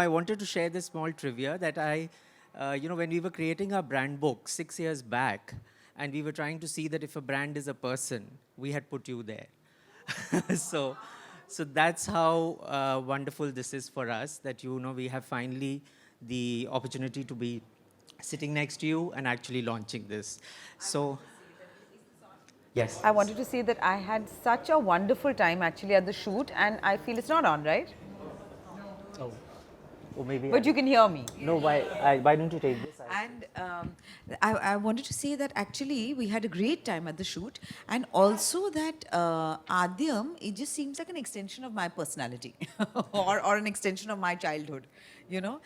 I wanted to share this small trivia that when we were creating our brand book 6 years back, and we were trying to see that if a brand is a person, we had put you there. so, so that's how wonderful this is for us. That we have finally the opportunity to be sitting next to you and actually launching this. So, yes. I wanted to say that I had such a wonderful time actually at the shoot, and I feel it's not on, right? Oh, or maybe. But you can hear me. No, why don't you take this? And I wanted to say that actually we had a great time at the shoot, and also that Aadyam, it just seems like an extension of my personality or an extension of my childhood, you know.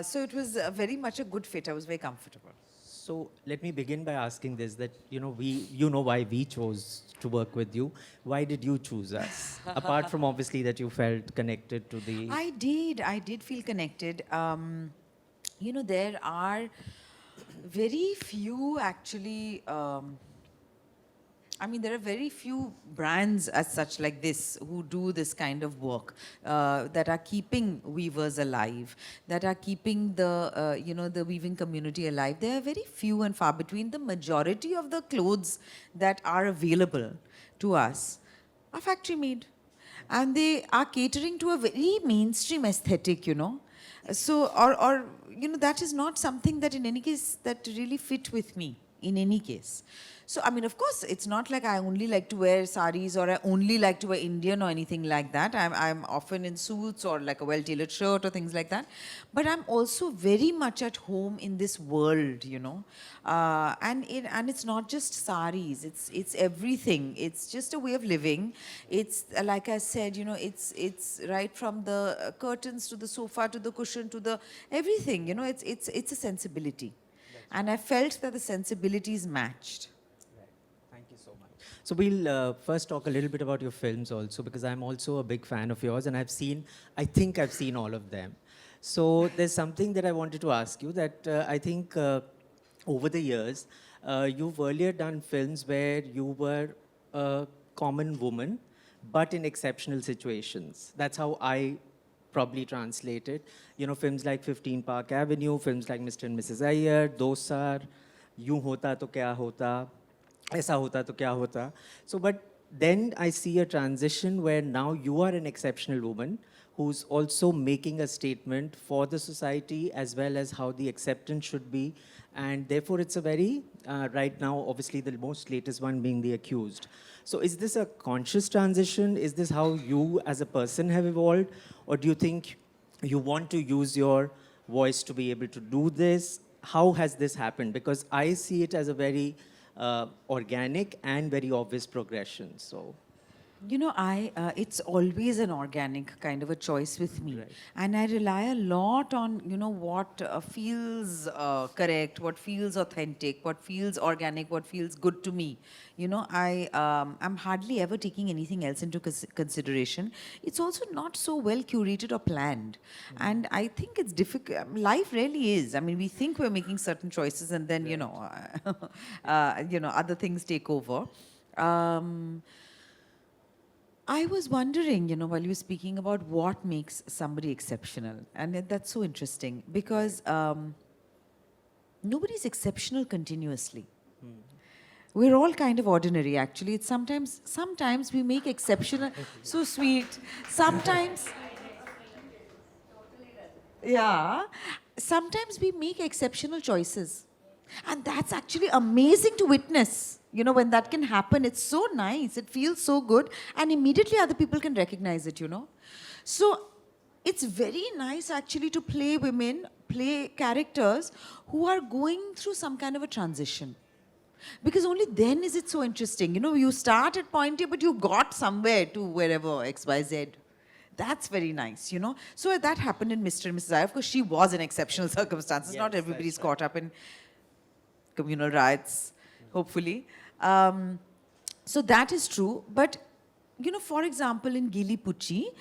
So it was very much a good fit. I was very comfortable. So let me begin by asking this, that, you know why we chose to work with you. Why did you choose us? Apart from obviously that you felt connected to the... I did feel connected. There are very few actually, there are very few brands as such like this who do this kind of work that are keeping weavers alive, that are keeping the weaving community alive. They are very few and far between. The majority of the clothes that are available to us are factory made, and they are catering to a very mainstream aesthetic, So, that is not something that in any case that really fit with me in any case. So, of course, it's not like I only like to wear saris or I only like to wear Indian or anything like that. I'm often in suits or like a well-tailored shirt or things like that. But I'm also very much at home in this world, and it's not just saris. It's everything. It's just a way of living. It's like I said, it's right from the curtains to the sofa to the cushion to the everything. It's a sensibility, and I felt that the sensibilities matched. So we'll first talk a little bit about your films also, because I'm also a big fan of yours, and I think I've seen all of them. So there's something that I wanted to ask you, that I think over the years, you've earlier done films where you were a common woman, but in exceptional situations. That's how I probably translate it. Films like 15 Park Avenue, films like Mr. and Mrs. Iyer, Dosar, Yun Hota To Kya Hota, ऐसा होता तो क्या होता. So, but then I see a transition where now you are an exceptional woman who's also making a statement for the society as well as how the acceptance should be. And therefore, it's a very, right now, obviously the most latest one being The Accused. So is this a conscious transition? Is this how you as a person have evolved? Or do you think you want to use your voice to be able to do this? How has this happened? Because I see it as a very organic and very obvious progression. So, it's always an organic kind of a choice with me. Right. And I rely a lot on, what feels correct, what feels authentic, what feels organic, what feels good to me. I'm hardly ever taking anything else into consideration. It's also not so well curated or planned. And I think it's difficult. Life really is. We think we're making certain choices and then, other things take over. I was wondering, while you were speaking about what makes somebody exceptional, and that's so interesting because nobody's exceptional continuously. We're all kind of ordinary, actually. It's sometimes we make exceptional, so sweet. Sometimes, yeah, sometimes we make exceptional choices. And that's actually amazing to witness. When that can happen, it's so nice. It feels so good. And immediately other people can recognize it, So it's very nice actually to play women, play characters who are going through some kind of a transition. Because only then is it so interesting. You start at point A, but you got somewhere to wherever, X, Y, Z. That's very nice, So that happened in Mr. and Mrs. I. Of course, she was in exceptional circumstances. Yes, not everybody's caught up in communal riots, hopefully. So that is true. But, for example, in Gili Pucci,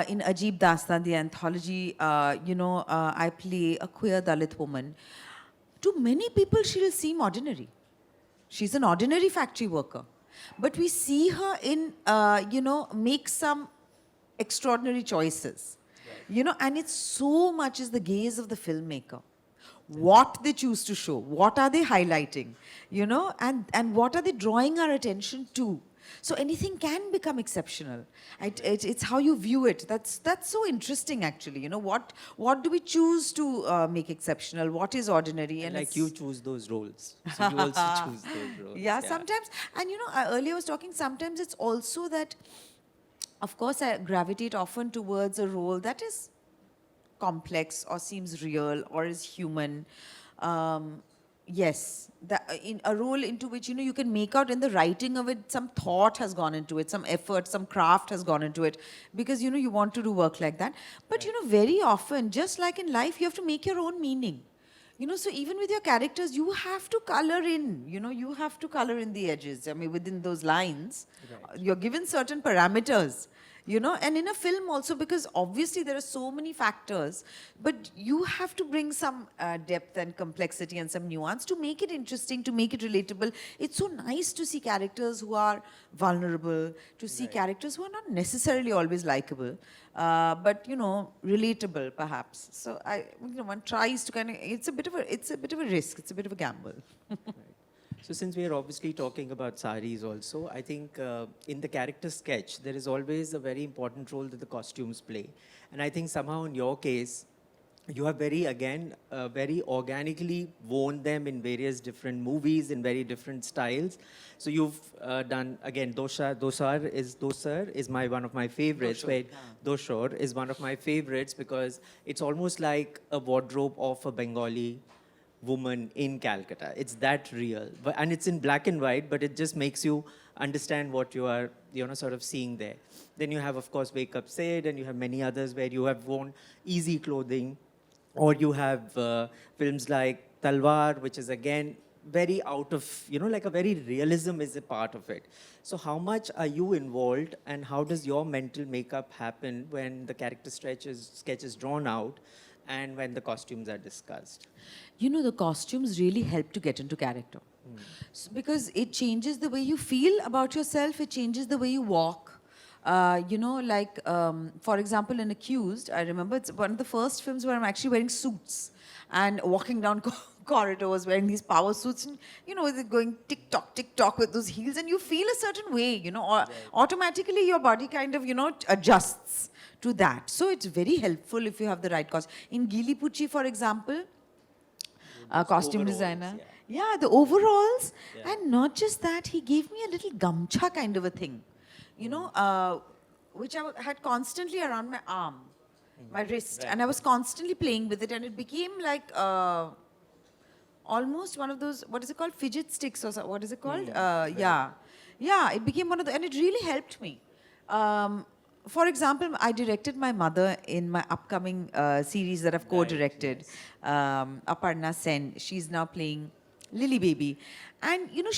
in Ajib Dastan, the anthology, I play a queer Dalit woman. To many people, she'll seem ordinary. She's an ordinary factory worker. But we see her in, make some extraordinary choices. You know, and it's so much is the gaze of the filmmaker. What they choose to show, what are they highlighting, you know, and what are they drawing our attention to. So anything can become exceptional. It's how you view it. That's so interesting, actually. You know, what do we choose to make exceptional? What is ordinary? And like you choose those roles. So you also choose those roles. Yeah, sometimes. And you know, earlier I was talking, sometimes it's also that, of course, I gravitate often towards a role that is complex or seems real or is human. Yes, in a role into which, you know, you can make out in the writing of it, some thought has gone into it, some effort, some craft has gone into it, because, you know, you want to do work like that. But, you know, very often, just like in life, you have to make your own meaning. You know, so even with your characters, you have to color in, you know, you have to color in the edges. I mean, within those lines, you're given certain parameters. You know, and in a film also, because obviously there are so many factors, but you have to bring some depth and complexity and some nuance to make it interesting, to make it relatable. It's so nice to see characters who are vulnerable, to see characters who are not necessarily always likable, but, you know, relatable perhaps. So you know, one tries to kind of, it's a bit of a risk, it's a bit of a gamble. So since we are obviously talking about saris also, I think in the character sketch, there is always a very important role that the costumes play. And I think somehow in your case, you have very organically worn them in various different movies, in very different styles. So you've done, again, Dosar is one of my favorites. Doshor is one of my favorites because it's almost like a wardrobe of a Bengali woman in Calcutta. It's that real. And it's in black and white, but it just makes you understand what you are, you know, sort of seeing there. Then you have, of course, Wake Up Sid, and you have many others where you have worn easy clothing. Or you have films like Talwar, which is again very out of, you know, like a very realism is a part of it. So how much are you involved, and how does your mental makeup happen when the character sketch is drawn out and when the costumes are discussed? You know, the costumes really help to get into character. Because it changes the way you feel about yourself, it changes the way you walk. You know, like, for example, in Accused, I remember it's one of the first films where I'm actually wearing suits and walking down corridors wearing these power suits, and, you know, they're going tick-tock with those heels, and you feel a certain way, you know, or automatically your body kind of, you know, adjusts to that. So it's very helpful if you have the right costume. In Gili Pucci, for example, costume designer. Yeah, the overalls. Yeah. And not just that, he gave me a little gamcha kind of a thing, you know, which I had constantly around my arm, my wrist. And I was constantly playing with it, and it became like almost one of those, what is it called? Fidget sticks or so, what is it called? Yeah. Yeah, it became one of the, and it really helped me. For example, I directed my mother in my upcoming series that I've co-directed, Aparna Sen. She's now playing Lily Baby. And, you know,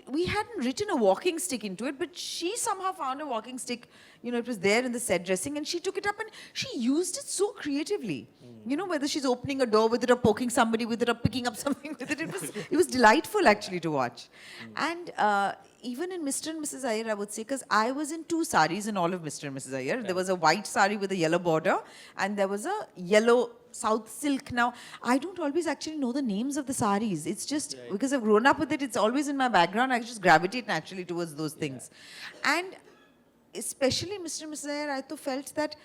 we hadn't written a walking stick into it, but she somehow found a walking stick, you know, it was there in the set dressing, and she took it up and she used it so creatively. You know, whether she's opening a door with it or poking somebody with it or picking up something with it, it was delightful actually to watch. And even in Mr. and Mrs. Iyer, I would say, because I was in 2 saris in all of Mr. and Mrs. Iyer. There was a white sari with a yellow border, and there was a yellow South silk. Now, I don't always actually know the names of the saris. It's just because I've grown up with it, it's always in my background. I just gravitate naturally towards those things. And especially Mr. and Mrs. Iyer, I felt that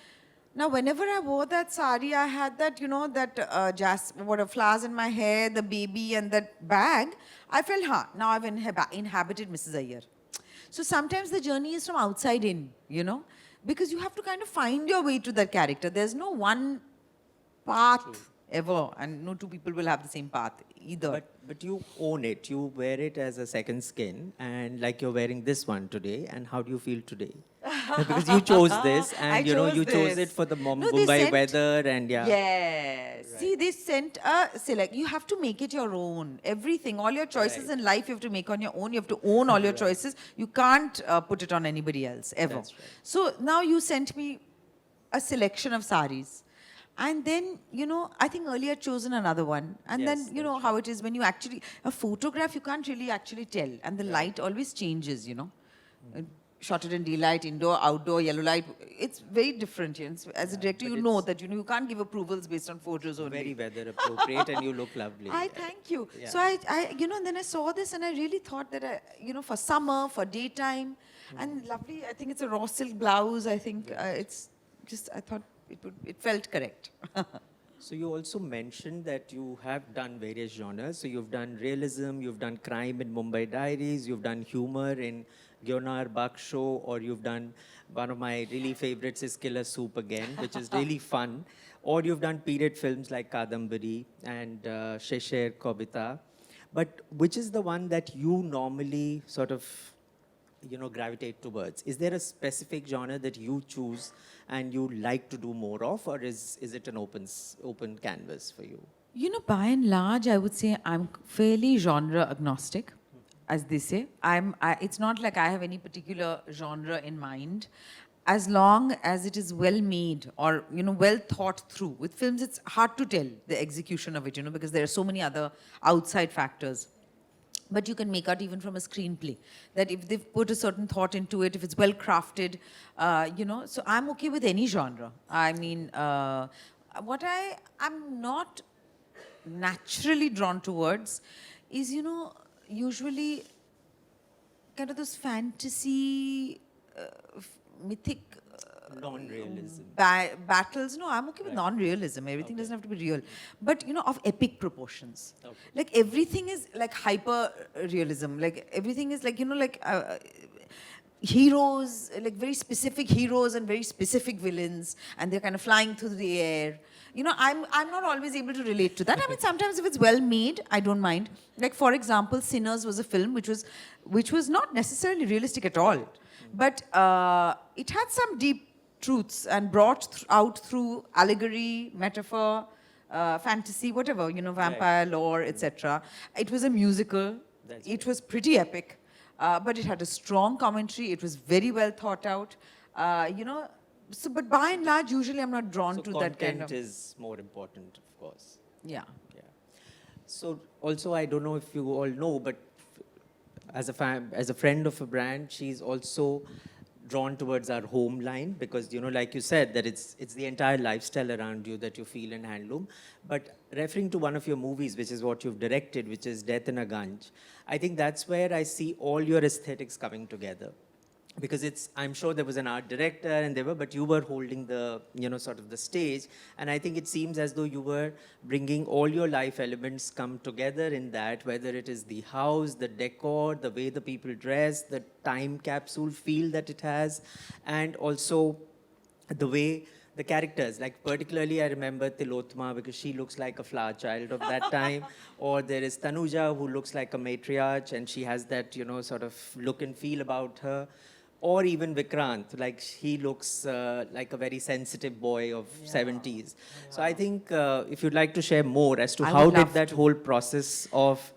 now whenever I wore that sari, I had that, you know, that flowers in my hair, the baby and that bag. I felt, now I've inhabited Mrs. Iyer. So sometimes the journey is from outside in, you know, because you have to kind of find your way to that character. There's no one path ever, and no 2 people will have the same path either. But you own it. You wear it as a second skin, and like you're wearing this one today. And how do you feel today? Because you chose this, and you know, you chose it for the Mumbai weather, and Yes. Right. See, they sent a select. You have to make it your own. Everything, all your choices in life, you have to make on your own. You have to own all your choices. You can't put it on anybody else ever. That's right. So now you sent me a selection of saris. And then, you know, I think earlier I'd chosen another one. And then, you know, how it is when you actually, a photograph, you can't really actually tell. And the light always changes, you know. shot it in daylight, indoor, outdoor, yellow light. It's very different. You know. As a director, but you know that you can't give approvals based on photos only. Very weather appropriate, and you look lovely. I thank you. Yeah. So and then I saw this and I really thought that, for summer, for daytime, and lovely. I think it's a raw silk blouse. I think it's just, I thought it felt correct. So you also mentioned that you have done various genres. So you've done realism, you've done crime in Mumbai Diaries, you've done humor in Gyonar Baksho, or you've done, one of my really favorites is Killer Soup Again, which is really fun. Or you've done period films like Kadambari and Shesher Kobita. But which is the one that you normally sort of, gravitate towards? Is there a specific genre that you choose and you like to do more of, or is it an open canvas for you? By and large, I would say I'm fairly genre agnostic, as they say. It's not like I have any particular genre in mind. As long as it is well made or, well thought through. With films, it's hard to tell the execution of it, because there are so many other outside factors. But you can make out even from a screenplay that if they've put a certain thought into it, if it's well crafted, so I'm okay with any genre. I mean, what I'm not naturally drawn towards is, usually kind of those fantasy, mythic Non-realism. battles. No, I'm okay with non-realism. Everything doesn't have to be real. But, of epic proportions. Okay. Like everything is like hyper-realism. Like everything is like, heroes, like very specific heroes and very specific villains. And they're kind of flying through the air. I'm not always able to relate to that. I mean, sometimes if it's well made, I don't mind. Like, for example, Sinners was a film which was not necessarily realistic at all. But it had some deep truths and brought out through allegory, metaphor, fantasy, whatever, vampire lore, etc. It was a musical. It was pretty epic. But it had a strong commentary. It was very well thought out. But by and large, usually I'm not drawn to that kind of... content is more important, of course. Yeah. Yeah. So also, I don't know if you all know, but as a friend of a brand, she's also drawn towards our home line because, like you said, that it's the entire lifestyle around you that you feel in handloom. But referring to one of your movies, which is what you've directed, which is Death in a Ganj, I think that's where I see all your aesthetics coming together. Because I'm sure there was an art director and but you were holding the, sort of the stage. And I think it seems as though you were bringing all your life elements come together in that, whether it is the house, the decor, the way the people dress, the time capsule feel that it has, and also the way the characters, like particularly I remember Tilotma because she looks like a flower child of that time, or there is Tanuja who looks like a matriarch and she has that, sort of look and feel about her. Or even Vikrant, like he looks like a very sensitive boy of 70s. So I think if you'd like to share more as to how did that whole process of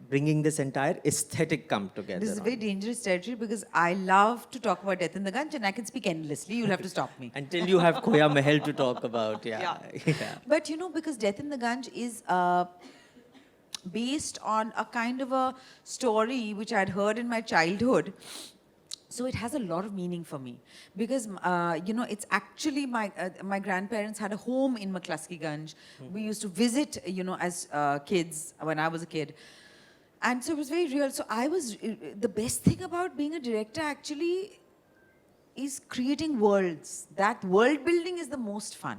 bringing this entire aesthetic come together. This is very dangerous territory because I love to talk about Death in the Ganj and I can speak endlessly. You'll have to stop me. Until you have Khoya Mahal to talk about, yeah. But because Death in the Ganj is based on a kind of a story which I'd heard in my childhood. So it has a lot of meaning for me because, it's actually my grandparents had a home in McCluskey Ganj. We used to visit, as kids when I was a kid. And so it was very real. So the best thing about being a director actually is creating worlds. That world building is the most fun.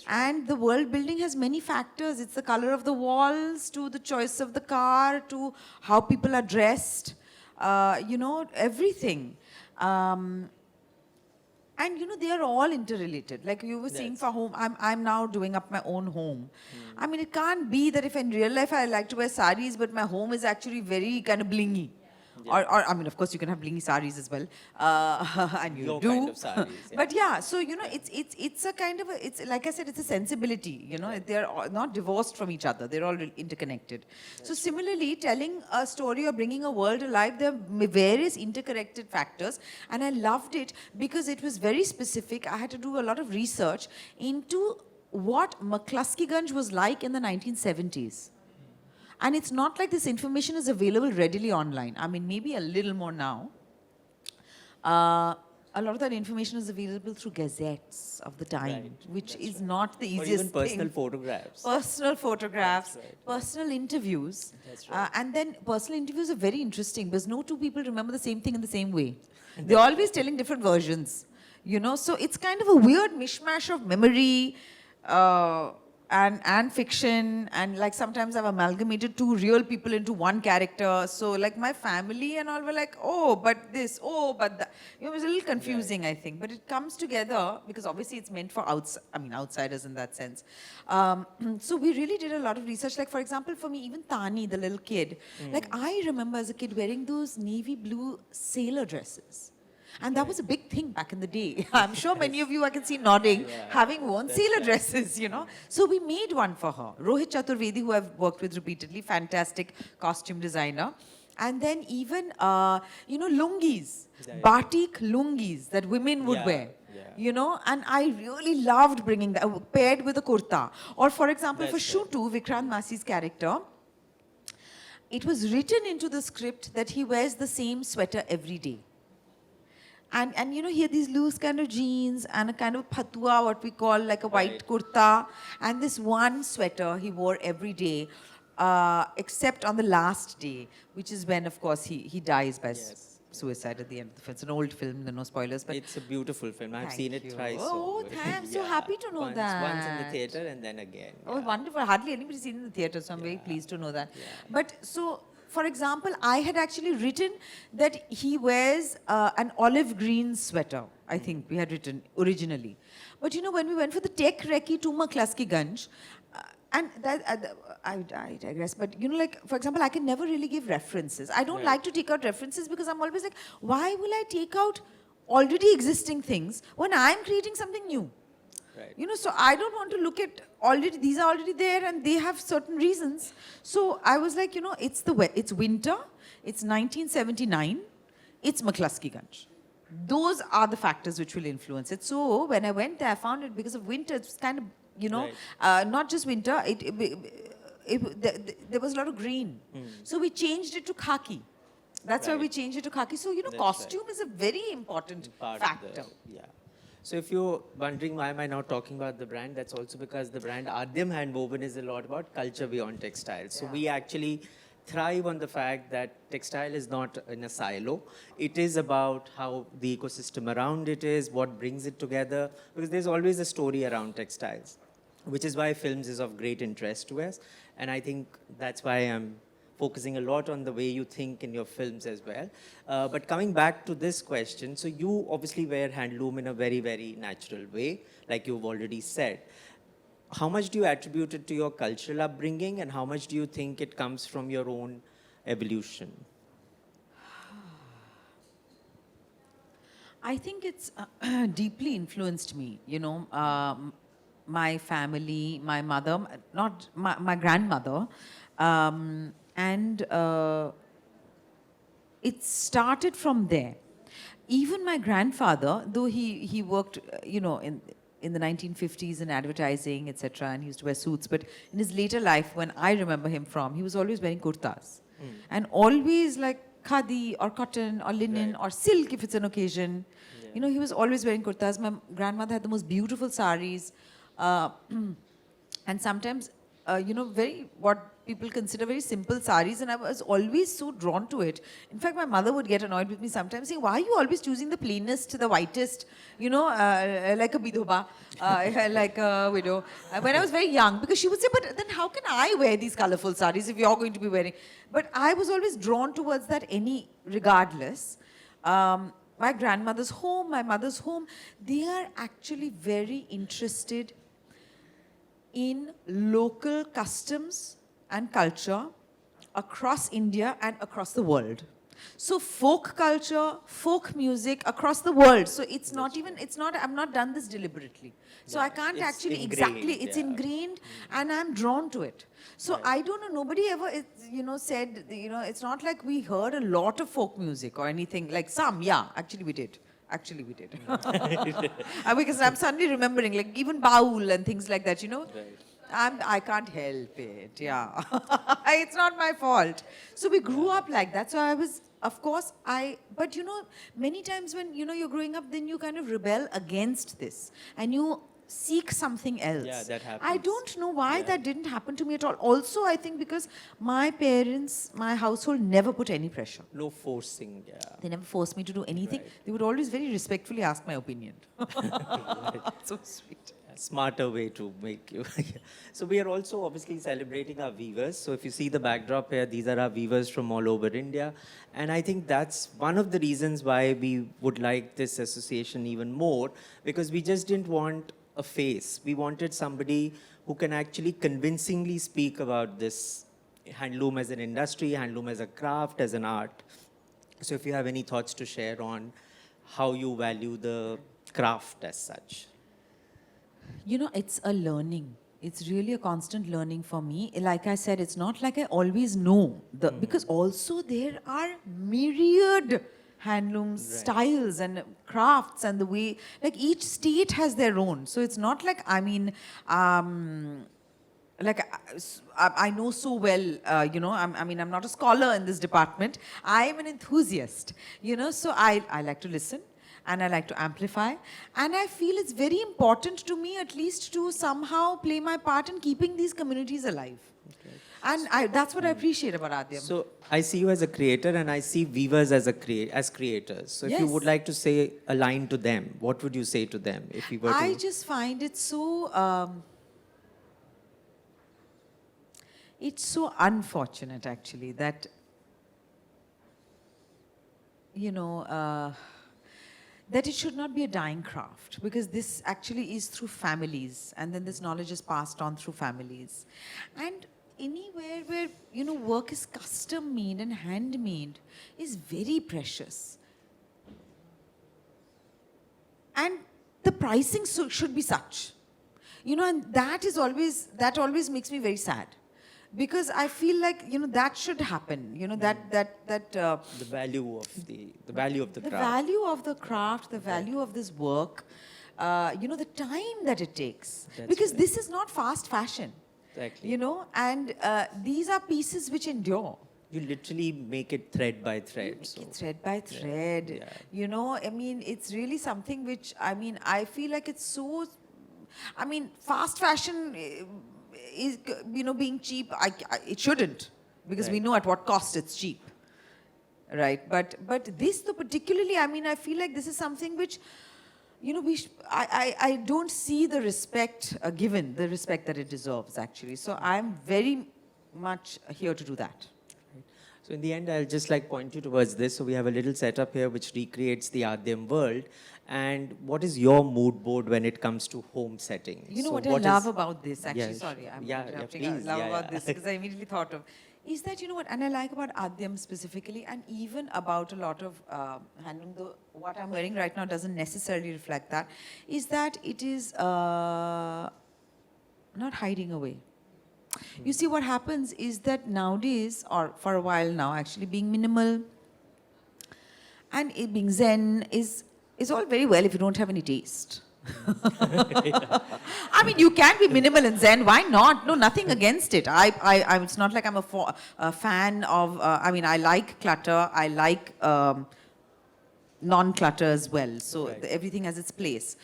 And the world building has many factors. It's the color of the walls, to the choice of the car, to how people are dressed, everything. And they are all interrelated. Like you were saying for home, I'm now doing up my own home. I mean, it can't be that if in real life I like to wear saris, but my home is actually very kind of blingy. Or I mean, of course, you can have blingy saris as well, and you do. Kind of saris, But so it's a kind of it's like I said, it's a sensibility. They're not divorced from each other; they're all interconnected. So similarly, telling a story or bringing a world alive, there are various interconnected factors, and I loved it because it was very specific. I had to do a lot of research into what McCluskey Ganj was like in the 1970s. And it's not like this information is available readily online. I mean, maybe a little more now. a lot of that information is available through gazettes of the time, Right. which That's is right. not the Or easiest even personal thing. photographs. Personal photographs, That's right. personal interviews. That's right. And then personal interviews are very interesting because no two people remember the same thing in the same way. They're always telling different versions, you know. So it's kind of a weird mishmash of memory and fiction. And like sometimes I've amalgamated two real people into one character. So like my family and all were like, oh, but this, oh, but that. You know, it was a little confusing, I think. But it comes together because obviously it's meant for outsiders in that sense. So we really did a lot of research. Like for example, for me, even Tani, the little kid, like I remember as a kid wearing those navy blue sailor dresses. And that was a big thing back in the day. I'm sure many of you I can see nodding, having worn sailor dresses, you know. So we made one for her. Rohit Chaturvedi, who I've worked with repeatedly, fantastic costume designer. And then even, you know, lungis, batik lungis that women would wear. You know, and I really loved bringing that, paired with a kurta. Or for example, for Shutu, Vikrant Massi's character, it was written into the script that he wears the same sweater every day. And you know, he had these loose kind of jeans and a kind of patua, what we call like a white kurta, and this one sweater he wore every day, except on the last day, which is when, of course, he dies by suicide at the end of the film. It's an old film, there are no spoilers. But It's a beautiful film. I've Thank seen it you. thrice. Oh, I'm so happy to know once, that. Once in the theatre and then again. Oh, wonderful. Hardly anybody's seen it in the theatre, so I'm very pleased to know that. But so, for example, I had actually written that he wears an olive green sweater, I think we had written originally. But you know, when we went for the tech recce to Maklaskiganj, and that, I digress, but you know, like, for example, I can never really give references. I don't like to take out references because I'm always like, why will I take out already existing things when I'm creating something new? Right. You know, so I don't want to look at already, these are already there and they have certain reasons. So I was like, you know, it's winter, it's 1979, it's McCluskey-Ganj. Those are the factors which will influence it. So when I went there, I found it because of winter, it's kind of, you know, not just winter, there was a lot of green. So we changed it to khaki. That's why we changed it to khaki. So, you know, costume is a very important factor. So if you're wondering why am I now talking about the brand, that's also because the brand Aadyam Handwoven is a lot about culture beyond textiles. So we actually thrive on the fact that textile is not in a silo. It is about how the ecosystem around it is, what brings it together, because there's always a story around textiles, which is why films is of great interest to us. And I think that's why I'm focusing a lot on the way you think in your films as well. But coming back to this question, so you obviously wear handloom in a very, very natural way, like you've already said. How much do you attribute it to your cultural upbringing and how much do you think it comes from your own evolution? I think it's deeply influenced me, you know. My family, my mother, not my grandmother, and it started from there. Even my grandfather, though he worked, you know, in the 1950s in advertising, etc., and he used to wear suits, but in his later life, when I remember him from, he was always wearing kurtas. And always like khadi or cotton or linen or silk if it's an occasion. You know, he was always wearing kurtas. My grandmother had the most beautiful saris. And sometimes, you know, what people consider very simple saris, and I was always so drawn to it. In fact, my mother would get annoyed with me sometimes, saying, why are you always choosing the plainest, the whitest, you know, like a bidhoba, like a widow. When I was very young, because she would say, but then how can I wear these colorful saris if you're going to be wearing? But I was always drawn towards that regardless. My grandmother's home, my mother's home, they are actually very interested in local customs and culture across India and across the world. So folk culture, folk music across the world. So it's not even, I've not done this deliberately. So I can't actually exactly, it's ingrained and I'm drawn to it. So I don't know, nobody ever, you know, said, you know, it's not like we heard a lot of folk music or anything, like some, actually we did. Actually, we did. Because I'm suddenly remembering, like even baul and things like that, you know. I can't help it. Yeah, it's not my fault. So we grew up like that. So I was, of course, But you know, many times when you're growing up, then you kind of rebel against this, and you seek something else. Yeah, that I happens. don't know why Yeah. that didn't happen to me at all. Also, I think because my parents, my household never put any pressure. No forcing, yeah. They never forced me to do anything. Right. They would always very respectfully ask my opinion. So sweet. A smarter way to make you. So we are also obviously celebrating our weavers. So if you see the backdrop here, these are our weavers from all over India. And I think that's one of the reasons why we would like this association even more, because we just didn't want a face. We wanted somebody who can actually convincingly speak about this handloom as an industry, handloom as a craft, as an art. So if you have any thoughts to share on how you value the craft as such. You know, it's a learning. It's really a constant learning for me. Like I said, it's not like I always know because also there are myriad handloom styles and crafts and the way, like each state has their own. So it's not like, I know so well, I'm not a scholar in this department. I am an enthusiast, so I like to listen and I like to amplify. And I feel it's very important to me at least to somehow play my part in keeping these communities alive. Okay. And that's what I appreciate about Aadyam. So I see you as a creator and I see weavers as as creators. So if you would like to say a line to them, what would you say to them if you were to? I just find it so... it's so unfortunate, actually, that, that it should not be a dying craft, because this actually is through families, and then this knowledge is passed on through families. And anywhere where, work is custom made and handmade is very precious. And the pricing should be such, and that always makes me very sad. Because I feel like, that should happen, The value of the value of the the craft. value of the craft, the value of this work, the time that it takes. That's Because right. this is not fast fashion, Exactly. and these are pieces which endure. You literally make it thread by thread. Make So it thread by thread. yeah. It's really something which, I feel like it's so, fast fashion is, being cheap, it shouldn't, because we Right. know at what cost it's cheap. Right, but this though particularly, I feel like this is something which, I don't see the respect given, the respect that it deserves, actually. So I'm very much here to do that. So in the end, I'll just point you towards this. So we have a little setup here which recreates the Aadyam world. And what is your mood board when it comes to home settings? You know So what I love is- about this, actually, Yeah, sorry, I'm yeah, interrupting. please, I love yeah, about yeah. this because I immediately thought of, is that, and I like about Aadyam specifically, and even about a lot of handloom, though what I'm wearing right now doesn't necessarily reflect that, is that it is not hiding away. You see, what happens is that nowadays, or for a while now, actually, being minimal and it being zen is all very well if you don't have any taste. You can be minimal and zen. Why not? No, nothing against it. It's not like I'm a fan of. I like clutter. I like non-clutter as well. So Right. everything has its place.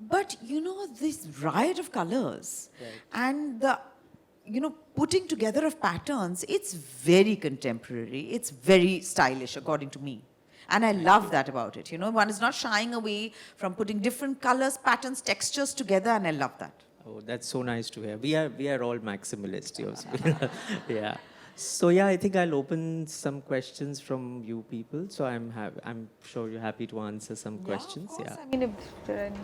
But this riot of colors and the putting together of patterns, it's very contemporary. It's very stylish, according to me. And I love that about it. One is not shying away from putting different colors, patterns, textures together, and I love that. Oh, that's so nice to hear. We are all maximalists here. Yeah. So yeah, I think I'll open some questions from you people. So I'm sure you're happy to answer some questions. Of course. Yeah. If there are any...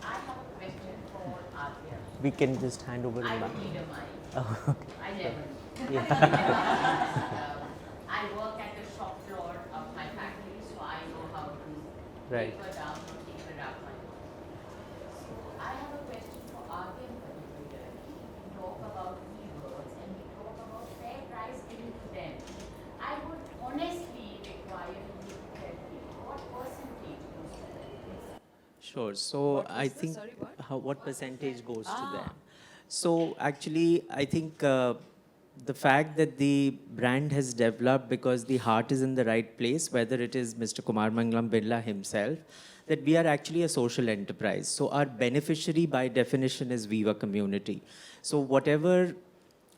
I have a question for Aditya. We can just hand over the I mic. don't need a mic. Oh, okay. I never. I work at the shop floor of my factory, so I know how to Right. taper down or taper up my work. So I have a question for Aadyam particularly. We talk about keywords and we talk about fair price given to them. I would honestly require you to tell me what percentage goes to them. Sure. So What was I this? think Sorry, what? what percentage goes to them. So actually, I think the fact that the brand has developed because the heart is in the right place, whether it is Mr. Kumar Mangalam Birla himself, that we are actually a social enterprise. So our beneficiary by definition is Viva community. So whatever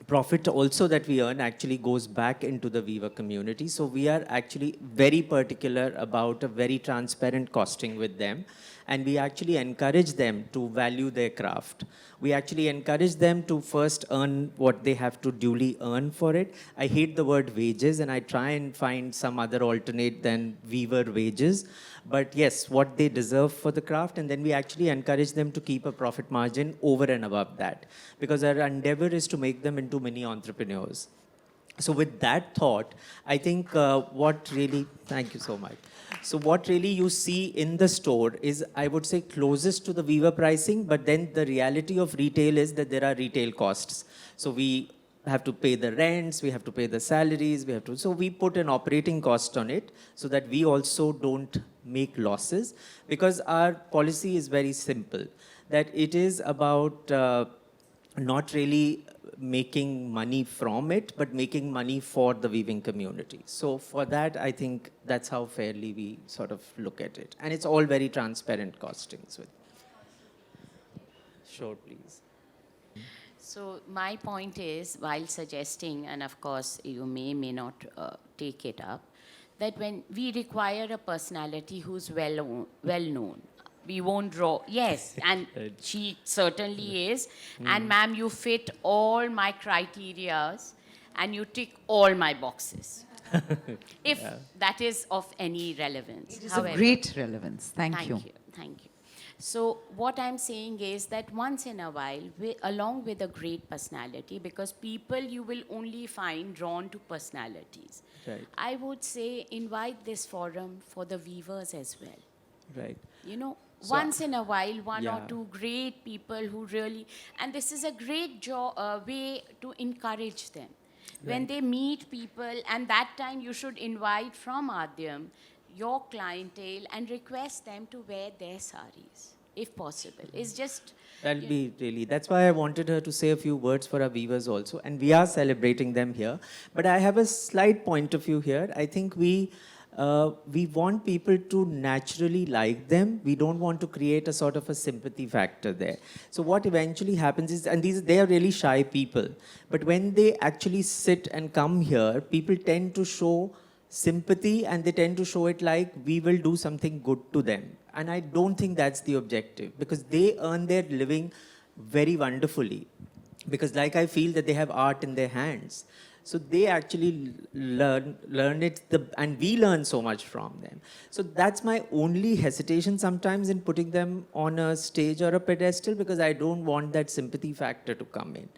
profit also that we earn actually goes back into the Viva community. So we are actually very particular about a very transparent costing with them. And we actually encourage them to value their craft. We actually encourage them to first earn what they have to duly earn for it. I hate the word wages, and I try and find some other alternate than weaver wages. But yes, what they deserve for the craft, and then we actually encourage them to keep a profit margin over and above that. Because our endeavor is to make them into mini entrepreneurs. So with that thought, I think what really, thank you so much. So what really you see in the store is, I would say, closest to the Viva pricing, but then the reality of retail is that there are retail costs. So we have to pay the rents, we have to pay the salaries, so we put an operating cost on it so that we also don't make losses, because our policy is very simple, that it is about not really making money from it, but making money for the weaving community. So for that, I think that's how fairly we sort of look at it. And it's all very transparent costings with. Sure, please. So my point is, while suggesting, and of course you may not take it up, that when we require a personality who's well known, we won't draw. Yes, and she certainly is. And ma'am, you fit all my criterias, and you tick all my boxes. If that is of any relevance. It is of great relevance. Thank you. Thank you. So what I'm saying is that once in a while, along with a great personality, because people you will only find drawn to personalities, Right. I would say invite this forum for the weavers as well. Right. You know, So- once in a while, one or Yeah. two great people who really, and this is a great way to encourage them. When they meet people, and that time you should invite from Aadyam your clientele and request them to wear their saris, if possible. It's just... That'll be really, that's why I wanted her to say a few words for our weavers also, and we are celebrating them here. But I have a slight point of view here. I think we want people to naturally like them. We don't want to create a sort of a sympathy factor there. So what eventually happens is, and they are really shy people, but when they actually sit and come here, people tend to show sympathy, and they tend to show it like we will do something good to them. And I don't think that's the objective, because they earn their living very wonderfully. Because like I feel that they have art in their hands. So they actually learn it, and we learn so much from them. So that's my only hesitation sometimes in putting them on a stage or a pedestal, because I don't want that sympathy factor to come in.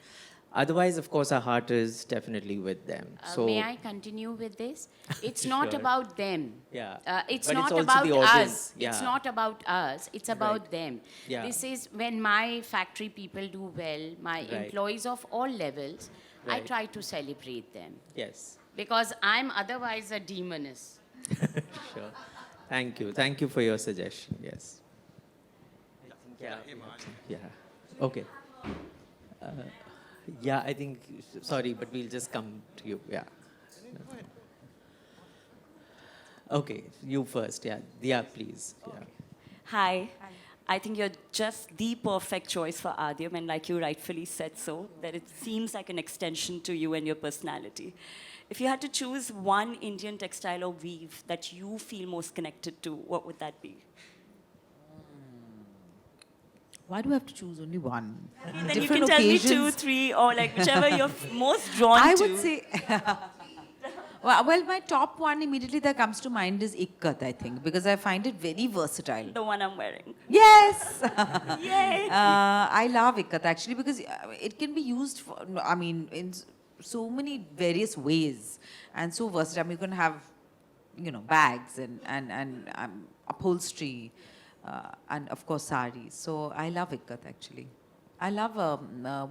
Otherwise, of course, our heart is definitely with them. So may I continue with this? It's not Sure. about them. Yeah. It's But not it's also about the us. audience. It's Yeah. not about us. It's about them. Yeah. This is when my factory people do well, my Right. employees of all levels, I Right. try to celebrate them. Yes. Because I'm otherwise a demoness. Sure. Thank you. Thank you for your suggestion. Yes. Yeah. Yeah. Okay. Yeah, I think, sorry, but we'll just come to you. Yeah. Okay, you first. Yeah. Yeah, please. Yeah. Hi. I think you're just the perfect choice for Aadyam, and like you rightfully said so, that it seems like an extension to you and your personality. If you had to choose one Indian textile or weave that you feel most connected to, what would that be? Why do I have to choose only one? Then you Different can tell me occasions. 2, 3, or like whichever you're most drawn I to. would say, well, my top one immediately that comes to mind is Ikkat, I think, because I find it very versatile. The one I'm wearing. Yes! Yay! I love Ikkat actually, because it can be used for, I mean, in so many various ways, and so versatile. I mean, you can have, you know, bags and upholstery, and of course saris. So I love Ikkat actually. I love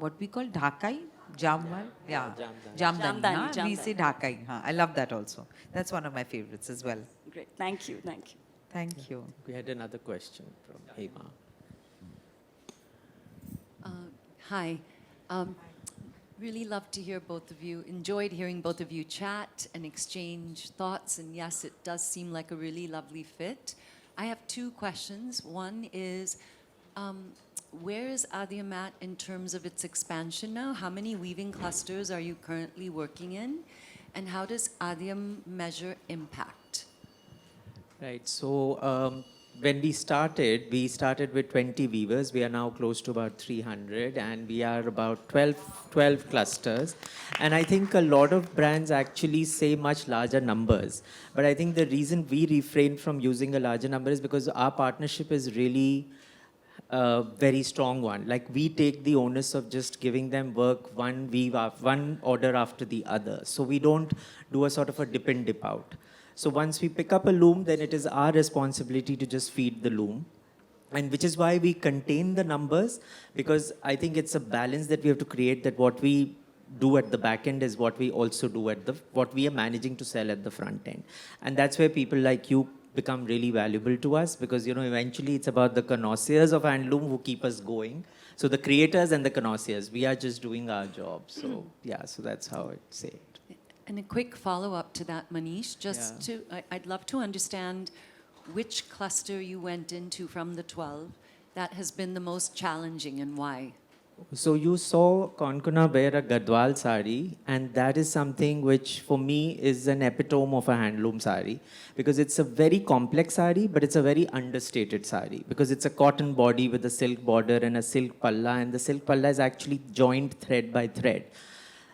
what we call Dhakai, Jamwal. Yeah, Jamdani. Jamdani, We say Dhakai. I love that also. That's one of my favorites as well. Great. Thank you. Thank you. Thank you. We had another question from Hema. Hi. Um, really loved to hear both of you, enjoyed hearing both of you chat and exchange thoughts, and yes, it does seem like a really lovely fit. I have two questions. One is, where is Aadyam at in terms of its expansion now? How many weaving clusters are you currently working in? And how does Aadyam measure impact? Right. So when we started with 20 weavers. We are now close to about 300, and we are about 12 clusters. And I think a lot of brands actually say much larger numbers. But I think the reason we refrain from using a larger number is because our partnership is really a very strong one. Like, we take the onus of just giving them work one order after the other. So we don't do a sort of a dip in, dip out. So once we pick up a loom, then it is our responsibility to just feed the loom. And which is why we contain the numbers, because I think it's a balance that we have to create, that what we do at the back end is what we also do at what we are managing to sell at the front end. And that's where people like you become really valuable to us, because, eventually it's about the connoisseurs of handloom who keep us going. So the creators and the connoisseurs, we are just doing our job. So yeah, so that's how I'd say it. And a quick follow-up to that, Manish, I'd love to understand which cluster you went into from the 12 that has been the most challenging and why. So you saw Konkona wear a Gadwal sari, and that is something which for me is an epitome of a handloom sari, because it's a very complex sari, but it's a very understated sari, because it's a cotton body with a silk border and a silk palla, and the silk palla is actually joined thread by thread.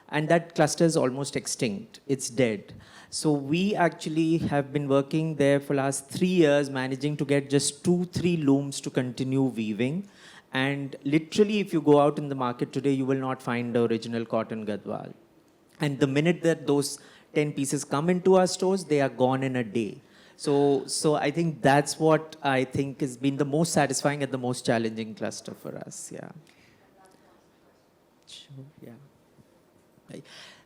And that cluster is almost extinct. It's dead. So we actually have been working there for last 3 years, managing to get just 2-3 looms to continue weaving. And literally, if you go out in the market today, you will not find the original cotton Gadwal. And the minute that those 10 pieces come into our stores, they are gone in a day. So I think that's what I think has been the most satisfying and the most challenging cluster for us. Yeah. Sure. Yeah.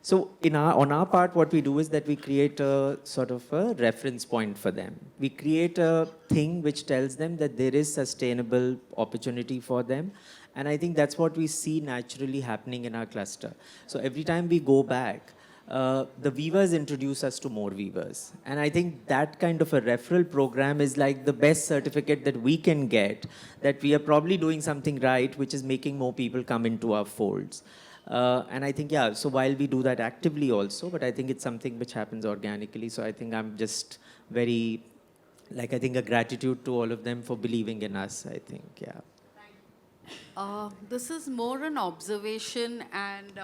So on our part, what we do is that we create a sort of a reference point for them. We create a thing which tells them that there is sustainable opportunity for them. And I think that's what we see naturally happening in our cluster. So every time we go back, the weavers introduce us to more weavers. And I think that kind of a referral program is like the best certificate that we can get, that we are probably doing something right, which is making more people come into our folds. And I think, yeah, so while we do that actively also, but I think it's something which happens organically. So I think I'm just very, I think a gratitude to all of them for believing in us, I think, yeah. This is more an observation and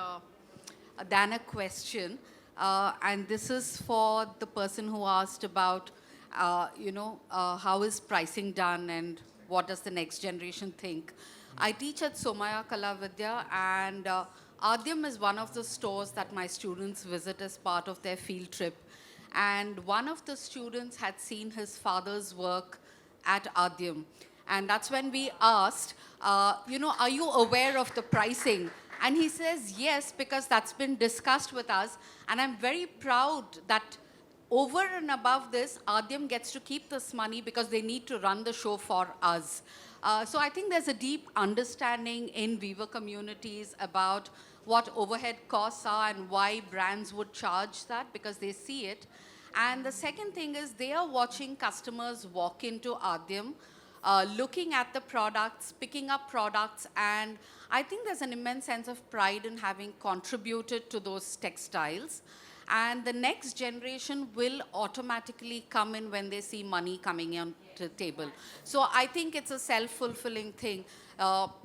than a question. And this is for the person who asked about, how is pricing done and what does the next generation think. I teach at Somaya Kala Vidya, and Aadyam is one of the stores that my students visit as part of their field trip. And one of the students had seen his father's work at Aadyam. And that's when we asked, are you aware of the pricing? And he says, yes, because that's been discussed with us. And I'm very proud that over and above this, Aadyam gets to keep this money because they need to run the show for us. So I think there's a deep understanding in weaver communities about what overhead costs are and why brands would charge that, because they see it. And the second thing is they are watching customers walk into Aadyam, looking at the products, picking up products, and I think there's an immense sense of pride in having contributed to those textiles. And the next generation will automatically come in when they see money coming on to the table. So I think it's a self-fulfilling thing.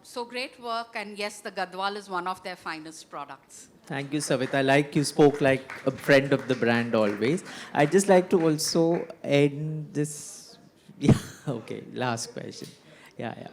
So great work, and yes, the Gadwal is one of their finest products. Thank you, Savita. Like you spoke like a friend of the brand always. I'd just like to also end this. Yeah, okay, last question. Yeah.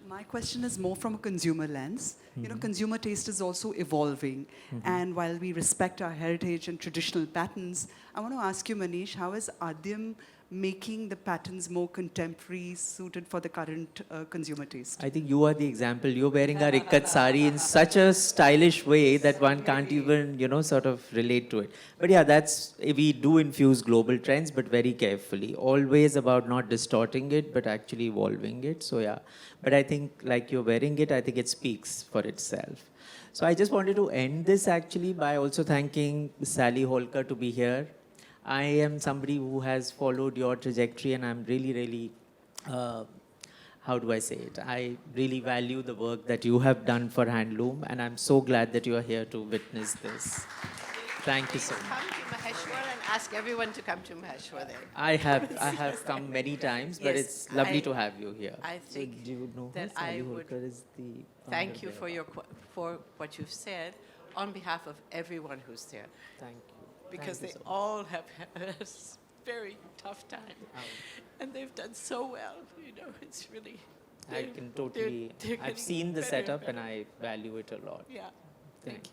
My question is more from a consumer lens. Consumer taste is also evolving. And while we respect our heritage and traditional patterns, I want to ask you, Manish, how has Aadyam making the patterns more contemporary, suited for the current consumer taste. I think you are the example. You're wearing our ikat sari in such a stylish way that one can't even, sort of relate to it. But yeah, we do infuse global trends, but very carefully. Always about not distorting it, but actually evolving it. So yeah, but I think like you're wearing it, I think it speaks for itself. So I just wanted to end this actually by also thanking Sally Holker to be here. I am somebody who has followed your trajectory, and I'm really, really, how do I say it? I really value the work that you have done for Handloom, and I'm so glad that you are here to witness this. Thank you so much. Come to Maheshwar and ask everyone to come to Maheshwar then. I have come many times, but Yes, it's lovely I- to have you here. I So think do you know who that Sally I would Holker is? The Thank founder you there. for what you've said on behalf of everyone who's there, Thank you. because Thank they you so much. all have had a very tough time, and they've done so well. It's really. I can totally. they're I've getting seen the better and setup, and better. I value it a lot. Yeah. Thank you.